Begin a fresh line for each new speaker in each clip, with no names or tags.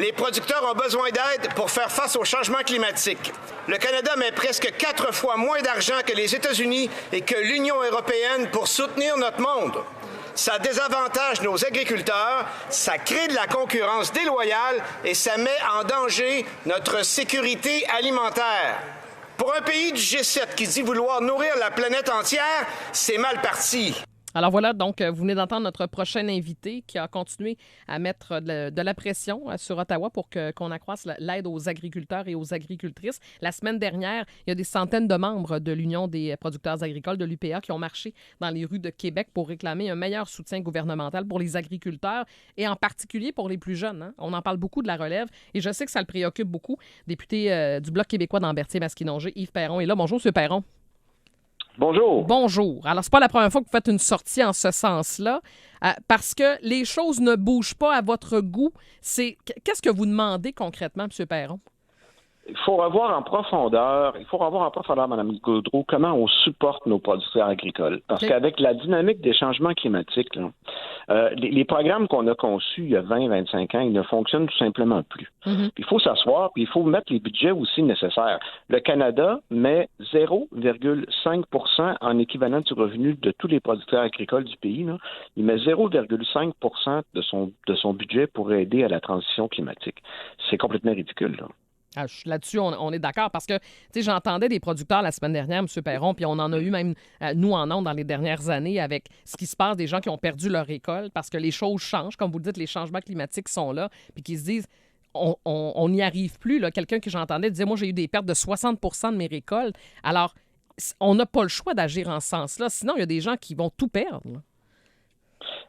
Les producteurs ont besoin d'aide pour faire face au changement climatique. Le Canada met presque 4 fois moins d'argent que les États-Unis et que l'Union européenne pour soutenir notre monde. Ça désavantage nos agriculteurs, ça crée de la concurrence déloyale et ça met en danger notre sécurité alimentaire. Pour un pays du G7 qui dit vouloir nourrir la planète entière, c'est mal parti.
Alors voilà, donc vous venez d'entendre notre prochain invité qui a continué à mettre de la pression sur Ottawa pour qu'on accroisse l'aide aux agriculteurs et aux agricultrices. La semaine dernière, il y a des centaines de membres de l'Union des producteurs agricoles, de l'UPA, qui ont marché dans les rues de Québec pour réclamer un meilleur soutien gouvernemental pour les agriculteurs et en particulier pour les plus jeunes. Hein? On en parle beaucoup de la relève et je sais que ça le préoccupe beaucoup. Député du Bloc québécois d'Ambertier-Masquinongé, Yves Perron est là. Bonjour, M. Perron.
Bonjour.
Bonjour. Alors, c'est pas la première fois que vous faites une sortie en ce sens-là, parce que les choses ne bougent pas à votre goût. Qu'est-ce que vous demandez concrètement, M. Perron?
Il faut revoir en profondeur, Mme Gaudreau, comment on supporte nos producteurs agricoles. Parce qu'avec la dynamique des changements climatiques, là, les programmes qu'on a conçus il y a 20-25 ans, ils ne fonctionnent tout simplement plus. Mm-hmm. Il faut s'asseoir, puis il faut mettre les budgets aussi nécessaires. Le Canada met 0,5 % en équivalent du revenu de tous les producteurs agricoles du pays. Là. Il met 0,5 % de son budget pour aider à la transition climatique. C'est complètement ridicule, là.
Là-dessus, on est d'accord parce que, tu sais, j'entendais des producteurs la semaine dernière, M. Perron, puis on en a eu même, nous, en ondes dans les dernières années avec ce qui se passe, des gens qui ont perdu leur récolte parce que les choses changent. Comme vous le dites, les changements climatiques sont là, puis qui se disent, on n'y arrive plus. Là. Quelqu'un que j'entendais disait, moi, j'ai eu des pertes de 60 % de mes récoltes. Alors, on n'a pas le choix d'agir en ce sens-là. Sinon, il y a des gens qui vont tout perdre. Là.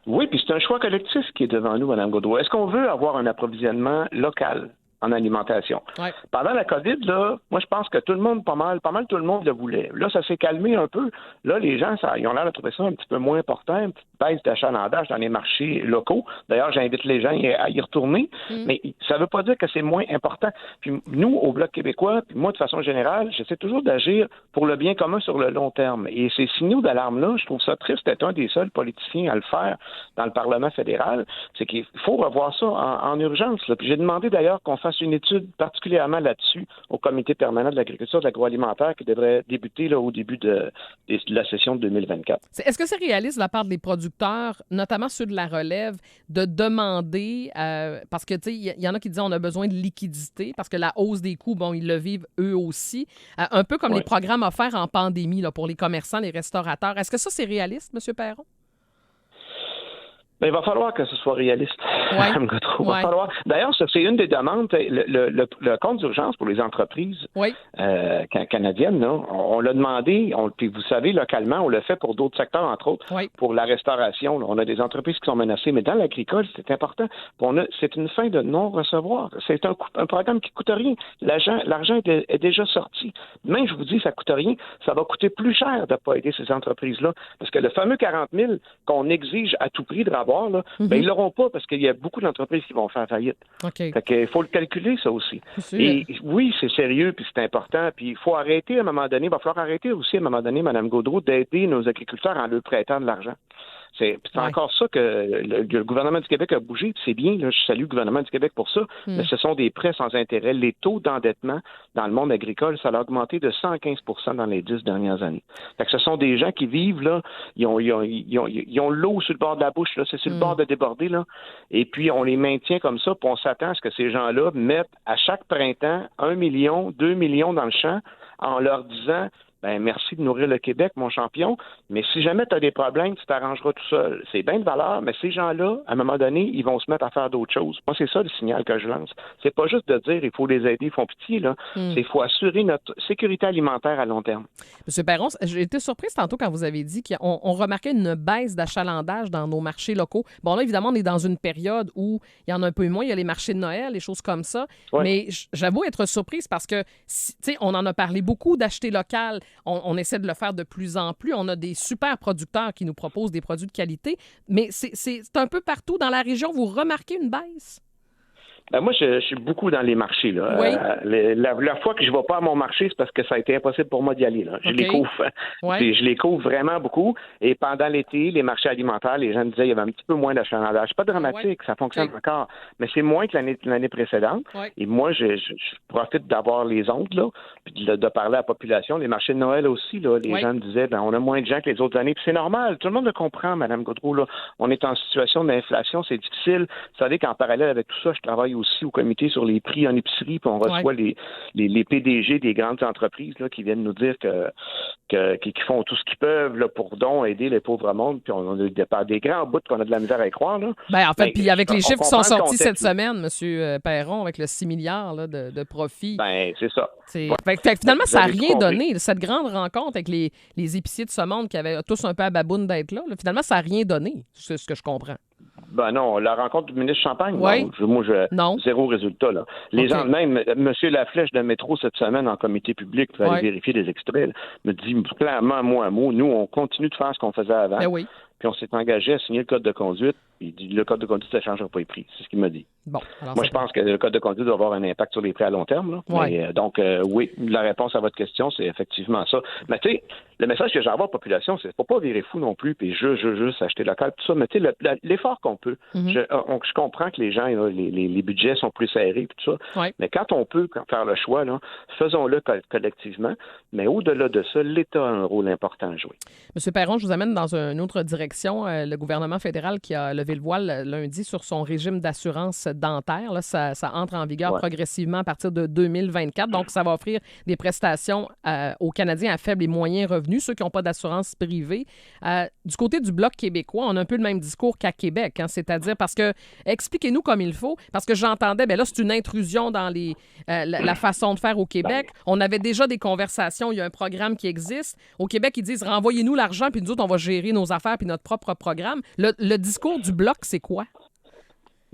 Oui, puis c'est un choix collectif qui est devant nous, Mme Gaudreau. Est-ce qu'on veut avoir un approvisionnement local en alimentation?
Ouais.
Pendant la COVID, là, moi, je pense que tout le monde, pas mal tout le monde le voulait. Là, ça s'est calmé un peu. Là, les gens, ils ont l'air de trouver ça un petit peu moins important, une petite baisse d'achalandage dans les marchés locaux. D'ailleurs, j'invite les gens à y retourner, mais ça ne veut pas dire que c'est moins important. Puis nous, au Bloc québécois, puis moi, de façon générale, j'essaie toujours d'agir pour le bien commun sur le long terme. Et ces signaux d'alarme-là, je trouve ça triste d'être un des seuls politiciens à le faire dans le Parlement fédéral. C'est qu'il faut revoir ça en urgence. Là. Puis j'ai demandé d'ailleurs qu'on fasse une étude particulièrement là-dessus au Comité permanent de l'agriculture et de l'agroalimentaire qui devrait débuter là, au début de la session de 2024.
Est-ce que c'est réaliste de la part des producteurs, notamment ceux de la relève, de demander, parce que, tu sais, il y en a qui disent on a besoin de liquidité parce que la hausse des coûts, bon, ils le vivent eux aussi, un peu comme les programmes offerts en pandémie là, pour les commerçants, les restaurateurs. Est-ce que ça, c'est réaliste, M. Perron?
Ben, il va falloir que ce soit réaliste, Mme Gaudreau.
Ouais.
D'ailleurs, c'est une des demandes. Le compte d'urgence pour les entreprises canadiennes, là, on l'a demandé, puis vous savez, localement, on le fait pour d'autres secteurs, entre autres, pour la restauration. Là. On a des entreprises qui sont menacées, mais dans l'agricole, c'est important. C'est une fin de non-recevoir. C'est un programme qui ne coûte rien. L'argent est déjà sorti. Même, je vous dis, ça ne coûte rien. Ça va coûter plus cher de ne pas aider ces entreprises-là. Parce que le fameux 40 000 qu'on exige à tout prix de avoir, là, ben, ils l'auront pas parce qu'il y a beaucoup d'entreprises qui vont faire faillite.
Okay.
Fait qu'il faut le calculer, ça aussi. Et oui, c'est sérieux, puis c'est important, puis il faut arrêter à un moment donné, il va falloir arrêter aussi à un moment donné, Mme Gaudreau, d'aider nos agriculteurs en leur prêtant de l'argent. C'est encore ça que le gouvernement du Québec a bougé, puis c'est bien, là, je salue le gouvernement du Québec pour ça, mais ce sont des prêts sans intérêt. Les taux d'endettement dans le monde agricole, ça a augmenté de 115 % dans les 10 dernières années. Fait que ce sont des gens qui vivent, là, ils ont l'eau sur le bord de la bouche, là, c'est sur le bord de déborder, là, et puis on les maintient comme ça, puis on s'attend à ce que ces gens-là mettent à chaque printemps 1 million, 2 millions dans le champ en leur disant ben merci de nourrir le Québec, mon champion, mais si jamais tu as des problèmes, tu t'arrangeras tout seul. C'est bien de valeur, mais ces gens-là, à un moment donné, ils vont se mettre à faire d'autres choses. Moi, c'est ça le signal que je lance. C'est pas juste de dire il faut les aider, ils font pitié, là. C'est il faut assurer notre sécurité alimentaire à long terme.
M. Perron, j'ai été surprise tantôt quand vous avez dit qu'on remarquait une baisse d'achalandage dans nos marchés locaux. Bon, là, évidemment, on est dans une période où il y en a un peu moins, il y a les marchés de Noël, les choses comme ça, mais j'avoue être surprise parce que, tu sais, on en a parlé beaucoup d'acheter local. On essaie de le faire de plus en plus. On a des super producteurs qui nous proposent des produits de qualité, mais c'est un peu partout dans la région. Vous remarquez une baisse?
Ben moi, je suis beaucoup dans les marchés. Là.
Oui.
La fois que je ne vais pas à mon marché, c'est parce que ça a été impossible pour moi d'y aller. Là. Je les couvre.
Ouais.
Je les couvre vraiment beaucoup. Et pendant l'été, les marchés alimentaires, les gens me disaient qu'il y avait un petit peu moins d'achalandage. C'est pas dramatique, ça fonctionne encore. Mais c'est moins que l'année précédente.
Ouais.
Et moi, je profite d'avoir les ondes, là, puis de parler à la population. Les marchés de Noël aussi, là, les gens me disaient, on a moins de gens que les autres années. Puis c'est normal. Tout le monde le comprend, Mme Gaudreau. Là. On est en situation d'inflation, c'est difficile. Vous savez qu'en parallèle avec tout ça, je travaille aussi au comité sur les prix en épicerie, puis on reçoit les PDG des grandes entreprises là, qui viennent nous dire qu'ils font tout ce qu'ils peuvent là, pour aider les pauvres monde, puis on a des grands bouts qu'on a de la misère à y croire. Là.
Ben, en fait, puis avec les chiffres qui sont sortis cette semaine, M. Perron, avec le 6 milliards là, de profit.
Ben, c'est ça.
Fait que finalement, ça n'a rien donné. Cette grande rencontre avec les épiciers de ce monde qui avaient tous un peu à baboune d'être là, finalement, ça n'a rien donné, c'est ce que je comprends.
Ben non, la rencontre du ministre Champagne,
non.
Zéro résultat. Là. Les gens, même M. Laflèche de Métro cette semaine en comité public, pour aller vérifier des extraits, là, me dit clairement, mot à mot, nous, on continue de faire ce qu'on faisait avant.
Ben oui.
Puis on s'est engagé à signer le code de conduite. Il dit le code de conduite, ça ne changera pas les prix. C'est ce qu'il m'a dit.
Bon,
moi, je pense que le code de conduite doit avoir un impact sur les prix à long terme. Là. Mais, donc, oui, la réponse à votre question, c'est effectivement ça. Mais tu sais, le message que j'ai à la population, c'est faut pas virer fou non plus, puis juste acheter local, tout ça. Mais tu sais, l'effort qu'on peut. Je comprends que les gens, là, les budgets sont plus serrés, tout ça. Mais quand on peut faire le choix, là, faisons-le collectivement. Mais au-delà de ça, l'État a un rôle important à jouer.
M. Perron, je vous amène dans une autre direction. Le gouvernement fédéral qui a levé le voile lundi sur son régime d'assurance dentaire. Là, ça entre en vigueur progressivement à partir de 2024. Donc, ça va offrir des prestations aux Canadiens à faible et moyen revenu, ceux qui n'ont pas d'assurance privée. Du côté du Bloc québécois, on a un peu le même discours qu'à Québec, hein, c'est-à-dire parce que, expliquez-nous comme il faut, parce que j'entendais, là, c'est une intrusion dans la façon de faire au Québec. On avait déjà des conversations, il y a un programme qui existe. Au Québec, ils disent, renvoyez-nous l'argent, puis nous autres, on va gérer nos affaires puis notre propre programme. Le discours du Bloc, c'est quoi?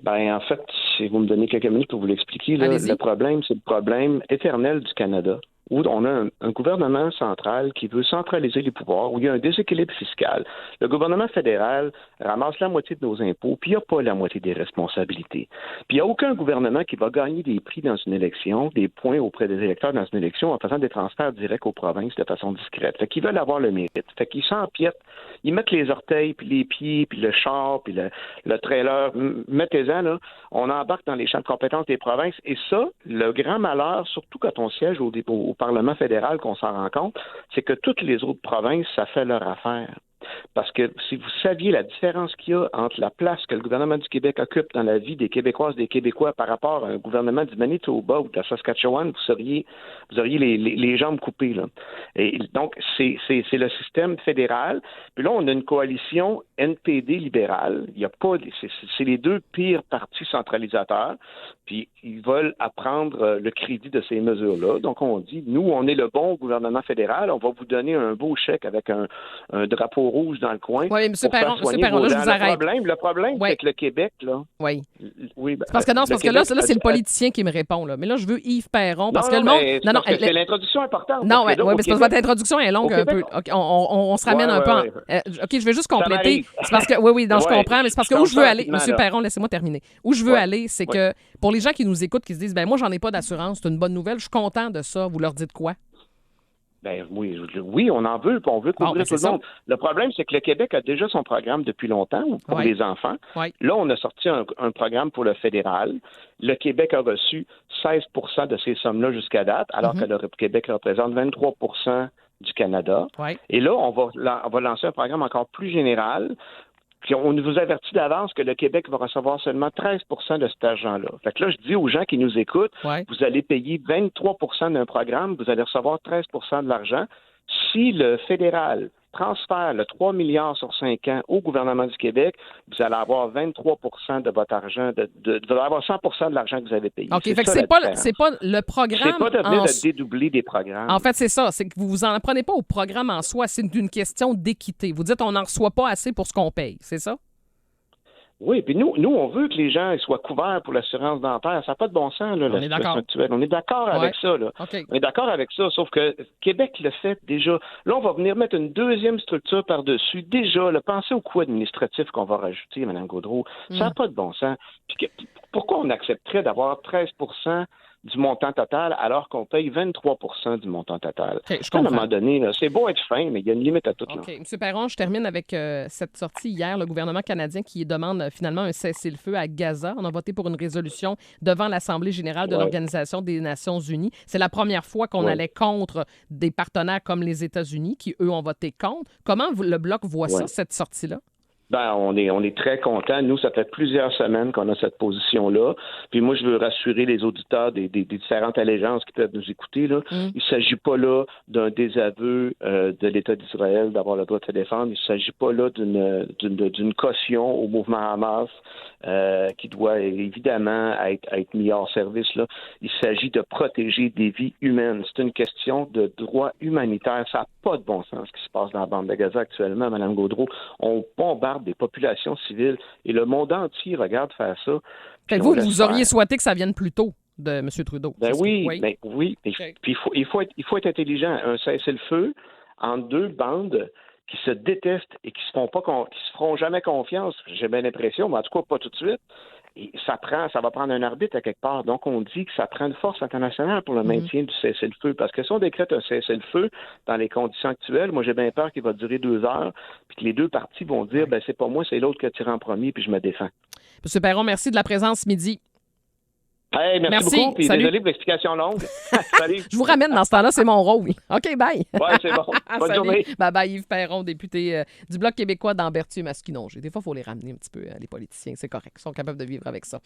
Ben, en fait, si vous me donnez quelques minutes pour vous l'expliquer, là, le problème, c'est le problème éternel du Canada, où on a un gouvernement central qui veut centraliser les pouvoirs, où il y a un déséquilibre fiscal. Le gouvernement fédéral ramasse la moitié de nos impôts, puis il n'y a pas la moitié des responsabilités. Puis il n'y a aucun gouvernement qui va gagner des prix dans une élection, des points auprès des électeurs dans une élection en faisant des transferts directs aux provinces de façon discrète. Fait qu'ils veulent avoir le mérite. Fait qu'ils s'empiètent. Ils mettent les orteils, puis les pieds, puis le char, puis le trailer. Mettez-en, là. On embarque dans les champs de compétences des provinces. Et ça, le grand malheur, surtout quand on siège au Parlement fédéral, qu'on s'en rend compte, c'est que toutes les autres provinces, ça fait leur affaire. Parce que si vous saviez la différence qu'il y a entre la place que le gouvernement du Québec occupe dans la vie des Québécoises et des Québécois par rapport à un gouvernement du Manitoba ou de la Saskatchewan, vous auriez les jambes coupées. Là. Et donc, c'est le système fédéral. Puis là, on a une coalition NPD libérale. Il y a pas, c'est les deux pires partis centralisateurs. Puis ils veulent apprendre le crédit de ces mesures-là. Donc, on dit, nous, on est le bon gouvernement fédéral. On va vous donner un beau chèque avec un drapeau rouge dans le coin.
Oui, M. Perron, là, je vous arrête.
Le problème, c'est que le Québec, là...
Oui.
Ben,
parce que là, c'est le politicien qui me répond, là. Mais là, je veux Yves Perron, parce que le monde...
C'est l'introduction importante.
Non, oui, mais c'est parce que votre introduction est longue un peu. Okay, on se ramène un peu en... OK, je vais juste compléter. C'est parce que... Oui, je comprends, mais c'est parce que où je veux aller... M. Perron, laissez-moi terminer. Où je veux aller, c'est que pour les gens qui nous écoutent, qui se disent, ben moi, j'en ai pas d'assurance, c'est une bonne nouvelle, je suis content de ça, vous leur dites quoi?
Ben oui, on en veut, puis on veut couvrir tout le monde. Le problème, c'est que le Québec a déjà son programme depuis longtemps pour les enfants. Oui. Là, on a sorti un programme pour le fédéral. Le Québec a reçu 16 de ces sommes-là jusqu'à date, alors que le Québec représente 23 du Canada. Oui. Et là, on va lancer un programme encore plus général. Puis on vous avertit d'avance que le Québec va recevoir seulement 13 de cet argent-là. Fait que là, je dis aux gens qui nous écoutent, vous allez payer 23 d'un programme, vous allez recevoir 13 de l'argent. Si le fédéral transfère le 3 milliards sur 5 ans au gouvernement du Québec, vous allez avoir 23 de votre argent, vous allez avoir 100 de l'argent que vous avez payé.
OK, fait que c'est pas le programme.
C'est pas de venir de dédoubler des programmes.
En fait, c'est ça. C'est que vous en prenez pas au programme en soi. C'est une question d'équité. Vous dites on n'en reçoit pas assez pour ce qu'on paye. C'est ça?
Oui, puis nous, on veut que les gens soient couverts pour l'assurance dentaire. Ça n'a pas de bon sens, là,
On est d'accord.
actuelle. On est d'accord avec ça, là.
Okay.
On est d'accord avec ça, sauf que Québec le fait déjà. Là, on va venir mettre une deuxième structure par-dessus. Déjà, là, pensez au coût administratif qu'on va rajouter, Mme Gaudreau. Ça n'a pas de bon sens. Puis pourquoi on accepterait d'avoir 13 du montant total alors qu'on paye 23 du montant total?
Okay, je comprends.
À un moment donné, là, c'est beau être fin, mais il y a une limite à tout.
OK. M. Perron, je termine avec cette sortie hier, le gouvernement canadien qui demande finalement un cessez-le-feu à Gaza. On a voté pour une résolution devant l'Assemblée générale de l'Organisation des Nations unies. C'est la première fois qu'on allait contre des partenaires comme les États-Unis qui, eux, ont voté contre. Comment le Bloc voit ça, cette sortie-là?
Ben, on est très contents. Nous, ça fait plusieurs semaines qu'on a cette position-là. Puis moi, je veux rassurer les auditeurs des différentes allégeances qui peuvent nous écouter, là. Il ne s'agit pas là d'un désaveu de l'État d'Israël d'avoir le droit de se défendre. Il ne s'agit pas là d'une caution au mouvement Hamas qui doit évidemment être mis hors service, là. Il s'agit de protéger des vies humaines. C'est une question de droit humanitaire. Ça n'a pas de bon sens ce qui se passe dans la bande de Gaza actuellement, Mme Gaudreau. On bombarde des populations civiles et le monde entier regarde faire ça.
Vous auriez souhaité que ça vienne plus tôt de M. Trudeau?
Oui. Puis il faut être intelligent. Un cessez-le-feu entre deux bandes qui se détestent et qui se feront jamais confiance. J'ai bien l'impression, mais en tout cas pas tout de suite. Et ça va prendre un arbitre à quelque part. Donc, on dit que ça prend une force internationale pour le maintien du cessez-le-feu. Parce que si on décrète un cessez-le-feu dans les conditions actuelles, moi, j'ai bien peur qu'il va durer 2 heures, puis que les deux parties vont dire, c'est pas moi, c'est l'autre qui a tiré en premier, puis je me défends.
M. Perron, merci de la présence ce midi.
Hey, merci beaucoup, puis désolé pour l'explication longue. Salut.
Je vous ramène dans ce temps-là, c'est mon rôle. OK, bye.
Oui, c'est bon. Bonne journée.
Bye-bye, Yves Perron, député du Bloc québécois d'Ambertu-Masquinongé. Des fois, il faut les ramener un petit peu, les politiciens. C'est correct. Ils sont capables de vivre avec ça.